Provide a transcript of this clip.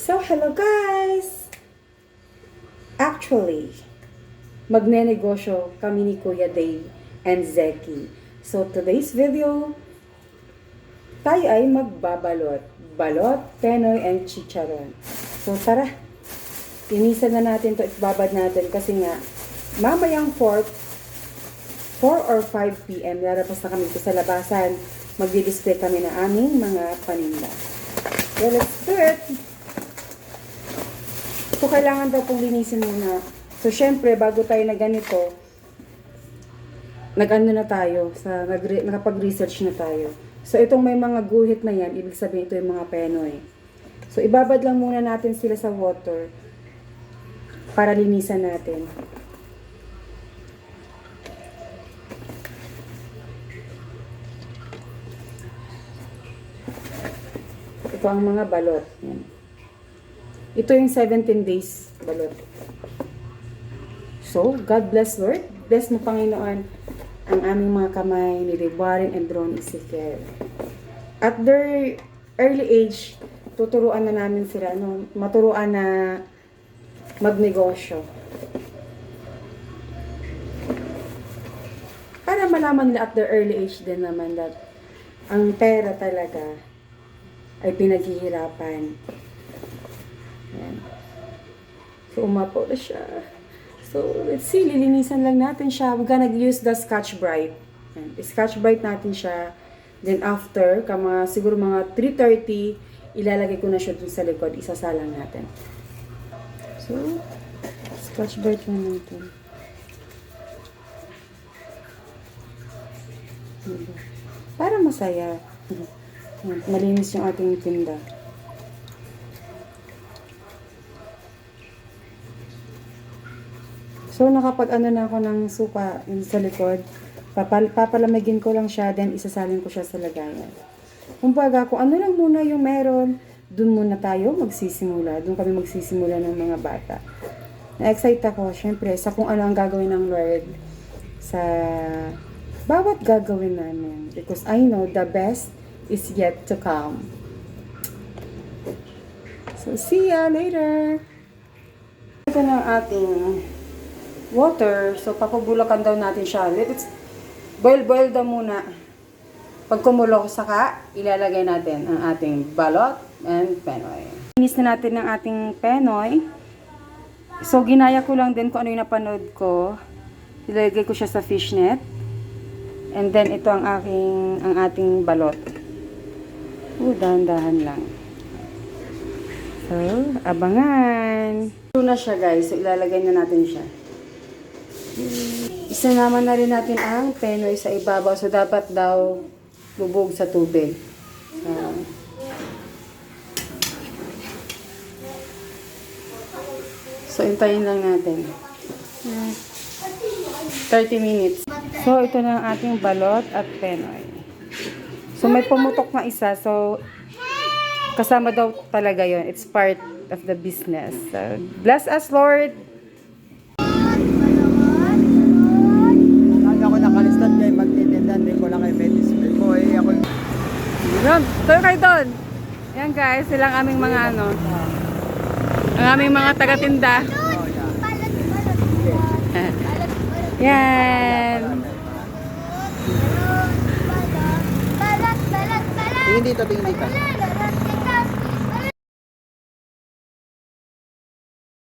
So, hello guys! Actually, magnenegosyo kami ni Kuya Dave and Zeki. So, today's video, tayo ay magbabalot. Balot, penoy, and chicharon. So, tara! Inisan na natin to, ibabad natin kasi nga, mamayang 4 or 5 p.m. lalabas na kami sa labasan. Magdi-display kami na aming mga paninda. So, let's do it! So, kailangan daw pong linisin muna. So, syempre, bago tayo na ganito, nag-ano na tayo, nakapag-research na tayo. So, itong may mga guhit na yan, ibig sabihin ito yung mga penoy. So, ibabad lang muna natin sila sa water para linisan natin. Ito ang mga balot. Yan. Ito yung 17 days balot. So, God bless Lord. Bless mo Panginoon ang aming mga kamay ni Warren and Ron Ezekiel. At their early age, tuturuan na namin sila, maturuan na magnegosyo. Para malaman nila at their early age din naman that ang pera talaga ay pinaghihirapan. Yan. So, umapo na siya. So, let's see. Lilinisan lang natin siya. We're gonna use the Scotch Brite. Yan. Scotch Brite natin siya. Then, after, siguro mga 3:30, ilalagay ko na siya dun sa likod. Isasalang natin. So, Scotch Brite lang natin. Para masaya. Yan. Malinis yung ating tinda. So, nakapag-ano na ako ng suka sa likod. Papalamigin ko lang siya, then isasalin ko siya sa lagayan. Kumbaga, kung ano lang muna yung meron, dun muna tayo magsisimula. Dun kami magsisimula ng mga bata. Na-excite ako, syempre, sa kung ano ang gagawin ng Lord sa bawat gagawin namin. Because I know the best is yet to come. So, see ya later! Ito na ang ating water. So, papabulakan daw natin siya. Let's boil daw muna. Pag kumulo, saka ilalagay natin ang ating balot and penoy. Inis na natin ang ating penoy. So, ginaya ko lang din kung ano yung napanood ko. Ilalagay ko siya sa fishnet. And then, ito ang ating balot. Dahan-dahan lang. So, abangan. Ito na siya guys. So, ilalagay na natin siya. Isinama na rin natin ang penoy sa ibabaw. So, dapat daw lubog sa tubig. So, hintayin lang natin. 30 minutes. So, ito na ang ating balot at penoy. So, may pumutok na isa. So, kasama daw talaga yon. It's part of the business. So, bless us, Lord! Hindi ko lang kayo may display ko ako. Yun, tayo kayo doon. Yan guys, silang aming mga ang aming mga taga-tinda. Yan. Tingin dito, tingin dito.